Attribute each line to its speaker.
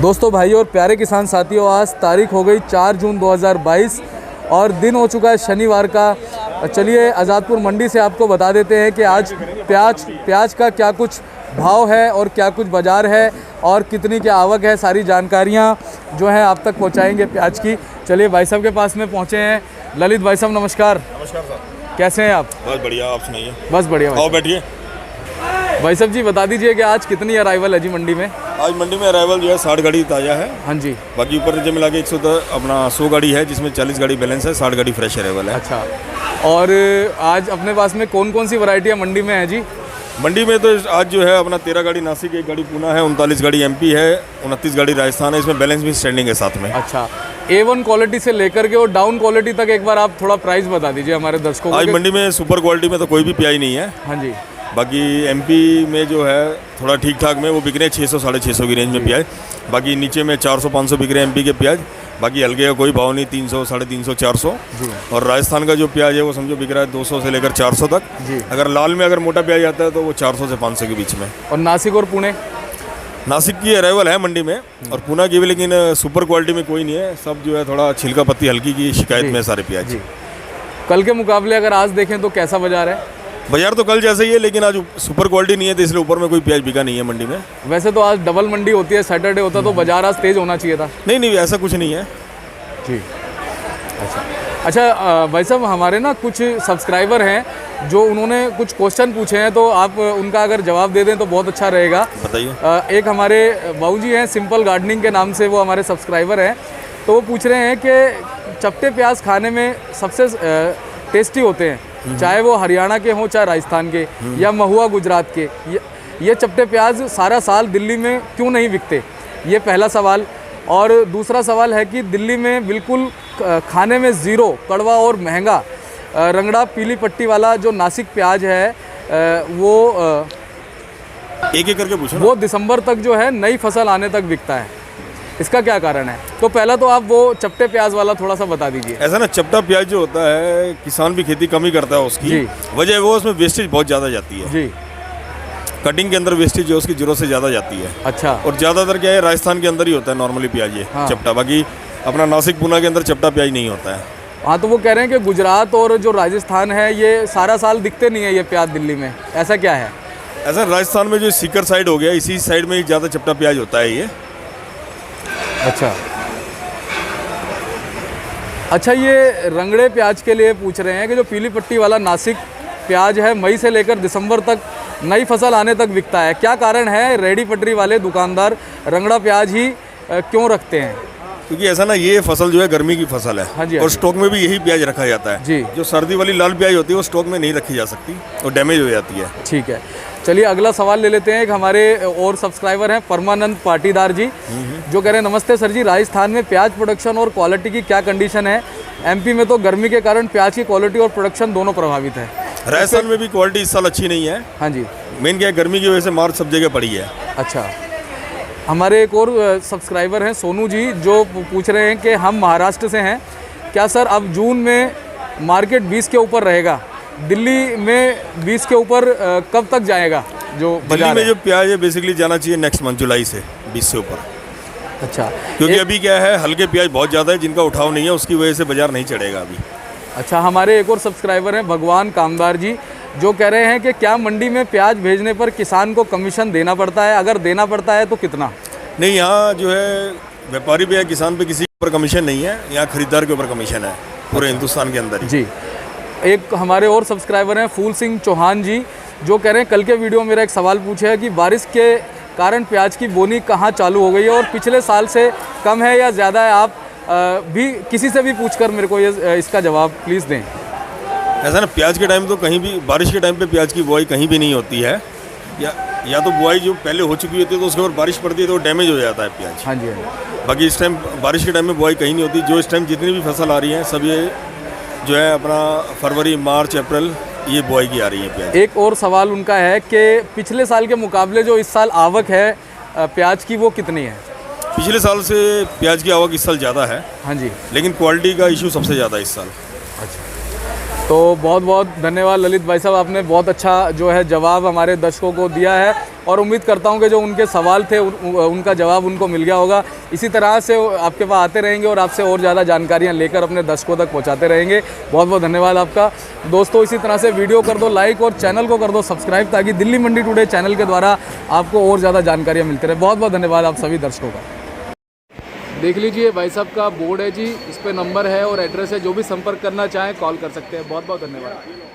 Speaker 1: दोस्तों, भाइयों और प्यारे किसान साथियों, आज तारीख हो गई 4 जून 2022 और दिन हो चुका है शनिवार का। चलिए आज़ादपुर मंडी से आपको बता देते हैं कि आज प्याज का क्या कुछ भाव है और क्या कुछ बाज़ार है और कितनी क्या आवक है। सारी जानकारियाँ जो हैं आप तक पहुँचाएंगे प्याज की। चलिए भाई साहब के पास में पहुँचे हैं। ललित भाई साहब नमस्कार।
Speaker 2: नमस्कार सर,
Speaker 1: कैसे हैं आप?
Speaker 2: बस बढ़िया, आप सुनाइए।
Speaker 1: बस बढ़िया।
Speaker 2: आओ बैठिए।
Speaker 1: भाई साहब जी बता दीजिए कि आज कितनी अराइवल है जी मंडी में?
Speaker 2: आज मंडी में अराइवल जो है 60 गाड़ी ताज़ा है।
Speaker 1: हाँ जी।
Speaker 2: बाकी ऊपर नीचे मिला के 100 गाड़ी है, जिसमें 40 गाड़ी बैलेंस है, 60 गाड़ी फ्रेश अराइवल है।
Speaker 1: अच्छा, और आज अपने पास में कौन कौन सी वैरायटियाँ मंडी में है जी?
Speaker 2: मंडी में तो आज जो है अपना 13 गाड़ी नासिक, 1 गाड़ी पूना है, 39 गाड़ी एमपी है, 29 गाड़ी राजस्थान है। इसमें बैलेंस भी स्टैंडिंग है साथ में।
Speaker 1: अच्छा, A1 क्वालिटी से लेकर के और डाउन क्वालिटी तक एक बार आप थोड़ा प्राइस बता दीजिए हमारे दर्शकों को।
Speaker 2: आज मंडी में सुपर क्वालिटी में तो कोई भी प्याज नहीं है।
Speaker 1: हाँ जी।
Speaker 2: बाकी एमपी में जो है थोड़ा ठीक ठाक में वो बिक रहे हैं 600 साढ़े 600 की रेंज में प्याज। बाकी नीचे में 400-500 बिक रहे हैं एमपी के प्याज। बाकी हल्के का कोई भाव नहीं, 300 साढ़े 300 400। और राजस्थान का जो प्याज है वो समझो बिक रहा है 200 से लेकर 400 तक। अगर लाल में अगर मोटा प्याज आता है तो वो 400 से 500 के बीच में।
Speaker 1: और नासिक और पुणे?
Speaker 2: नासिक की अराइवल है मंडी में और पूना की भी, लेकिन सुपर क्वालिटी में कोई नहीं है। सब जो है थोड़ा छिलका पत्ती हल्की की शिकायत में सारे प्याज।
Speaker 1: कल के मुकाबले अगर आज देखें तो कैसा बाजार है?
Speaker 2: बाजार तो कल जैसे ही है, लेकिन आज सुपर क्वालिटी नहीं है तो इसलिए ऊपर में कोई प्याज बिका नहीं है मंडी में।
Speaker 1: वैसे तो आज डबल मंडी होती है, सैटरडे होता तो बाजार आज तेज होना चाहिए था।
Speaker 2: नहीं, ऐसा कुछ नहीं है
Speaker 1: जी। अच्छा भाई साहब, हमारे ना कुछ सब्सक्राइबर हैं जो उन्होंने कुछ क्वेश्चन पूछे हैं, तो आप उनका अगर जवाब दे दें तो बहुत अच्छा रहेगा।
Speaker 2: बताइए।
Speaker 1: एक हमारे बाबूजी हैं, सिंपल गार्डनिंग के नाम से वो हमारे सब्सक्राइबर हैं। तो वो पूछ रहे हैं कि चपटे प्याज खाने में सबसे टेस्टी होते हैं, चाहे वो हरियाणा के हों चाहे राजस्थान के या महुआ गुजरात के, ये चपटे प्याज सारा साल दिल्ली में क्यों नहीं बिकते? ये पहला सवाल। और दूसरा सवाल है कि दिल्ली में बिल्कुल खाने में ज़ीरो, कड़वा और महंगा रंगड़ा पीली पट्टी वाला जो नासिक प्याज है वो
Speaker 2: एक करके पूछो।
Speaker 1: वो दिसंबर तक जो है नई फसल आने तक बिकता है। इसका क्या कारण है? तो पहला तो आप वो चपटे प्याज वाला थोड़ा सा बता दीजिए।
Speaker 2: ऐसा ना, चपटा प्याज जो होता है किसान भी खेती कम ही करता है उसकी वजह वो उसमें वेस्टेज बहुत ज़्यादा जाती है जी। कटिंग के अंदर वेस्टेज जो उसकी जरूरत से ज़्यादा जाती है। अच्छा। और ज़्यादातर क्या है, राजस्थान के अंदर ही होता है नॉर्मली प्याज ये। हाँ। चपटा, बाकी अपना नासिक पूना के अंदर चपटा प्याज नहीं होता है।
Speaker 1: हाँ, तो वो कह रहे हैं कि गुजरात और जो राजस्थान है ये सारा साल दिखते नहीं है ये प्याज दिल्ली में, ऐसा क्या है?
Speaker 2: ऐसा राजस्थान में जो सीकर साइड हो गया, इसी साइड में ही ज़्यादा चपटा प्याज होता है ये।
Speaker 1: अच्छा, ये रंगड़े प्याज के लिए पूछ रहे हैं कि जो पीली पट्टी वाला नासिक प्याज है मई से लेकर दिसंबर तक नई फसल आने तक बिकता है, क्या कारण है? रेडी पटरी वाले दुकानदार रंगड़ा प्याज ही क्यों रखते हैं?
Speaker 2: क्योंकि ऐसा ना, ये फसल जो है गर्मी की फसल है। हाँ जी। और स्टॉक में भी यही प्याज रखा जाता है जी। जो सर्दी वाली लाल प्याज होती है वो स्टॉक में नहीं रखी जा सकती और डैमेज हो जाती है।
Speaker 1: ठीक है, चलिए अगला सवाल ले लेते हैं। एक हमारे और सब्सक्राइबर हैं परमानंद पाटीदार जी, जो कह रहे हैं नमस्ते सर जी, राजस्थान में प्याज प्रोडक्शन और क्वालिटी की क्या कंडीशन है? एमपी में तो गर्मी के कारण प्याज की क्वालिटी और प्रोडक्शन दोनों प्रभावित है।
Speaker 2: राजस्थान में भी क्वालिटी इस साल अच्छी नहीं है। हाँ जी। मेन क्या है, गर्मी की वजह से मार्च सब जगह पड़ी है। अच्छा,
Speaker 1: हमारे एक और सब्सक्राइबर हैं सोनू जी, जो पूछ रहे हैं कि हम महाराष्ट्र से हैं, क्या सर अब जून में मार्केट 20 के ऊपर रहेगा? दिल्ली में 20 के ऊपर कब तक जाएगा? जो
Speaker 2: दिल्ली में जो प्याज है बेसिकली जाना चाहिए नेक्स्ट मंथ जुलाई से 20 से ऊपर।
Speaker 1: अच्छा,
Speaker 2: क्योंकि अभी क्या है, हल्के प्याज बहुत ज़्यादा है जिनका उठाव नहीं है, उसकी वजह से बाजार नहीं चढ़ेगा अभी।
Speaker 1: अच्छा, हमारे एक और सब्सक्राइबर हैं भगवान कामदार जी, जो कह रहे हैं कि क्या मंडी में प्याज भेजने पर किसान को कमीशन देना पड़ता है? अगर देना पड़ता है तो कितना?
Speaker 2: नहीं, यहाँ जो है व्यापारी पे या किसान पे किसी के ऊपर कमीशन नहीं है, यहाँ खरीदार के ऊपर कमीशन है पूरे हिंदुस्तान के अंदर जी।
Speaker 1: एक हमारे और सब्सक्राइबर हैं फूल सिंह चौहान जी, जो कह रहे हैं कल के वीडियो में मेरा एक सवाल पूछा है कि बारिश के कारण प्याज की बोनी कहाँ चालू हो गई है और पिछले साल से कम है या ज़्यादा है? आप भी किसी से भी पूछकर मेरे को ये इसका जवाब प्लीज़ दें।
Speaker 2: ऐसा ना, प्याज के टाइम तो कहीं भी, बारिश के टाइम पे प्याज की बुआई कहीं भी नहीं होती है, या तो बुआई जो पहले हो चुकी होती है तो उसके ऊपर बारिश पड़ती है तो डैमेज हो जाता है प्याज। हाँ जी। बाकी इस टाइम बारिश के टाइम में बुआई कहीं नहीं होती। जो इस टाइम जितनी भी फसल आ रही है सब ये जो है अपना फरवरी मार्च अप्रैल ये बुआई की आ रही है प्याज।
Speaker 1: एक और सवाल उनका है कि पिछले साल के मुकाबले जो इस साल आवक है प्याज की वो कितनी है?
Speaker 2: पिछले साल से प्याज की आवक इस साल ज़्यादा है। हाँ जी। लेकिन क्वालिटी का इशू सबसे ज़्यादा है इस साल।
Speaker 1: अच्छा, तो बहुत बहुत धन्यवाद ललित भाई साहब, आपने बहुत अच्छा जो है जवाब हमारे दर्शकों को दिया है। और उम्मीद करता हूँ कि जो उनके सवाल थे उनका जवाब उनको मिल गया होगा। इसी तरह से आपके पास आते रहेंगे और आपसे और ज़्यादा जानकारियाँ लेकर अपने दर्शकों तक पहुँचाते रहेंगे। बहुत बहुत धन्यवाद आपका। दोस्तों इसी तरह से वीडियो कर दो लाइक और चैनल को कर दो सब्सक्राइब, ताकि दिल्ली मंडी टुडे चैनल के द्वारा आपको और ज़्यादा जानकारियाँ मिलती रहे। बहुत बहुत धन्यवाद आप सभी दर्शकों का। देख लीजिए भाई साहब का बोर्ड है जी, इस पे नंबर है और एड्रेस है, जो भी संपर्क करना चाहें कॉल कर सकते हैं। बहुत बहुत धन्यवाद।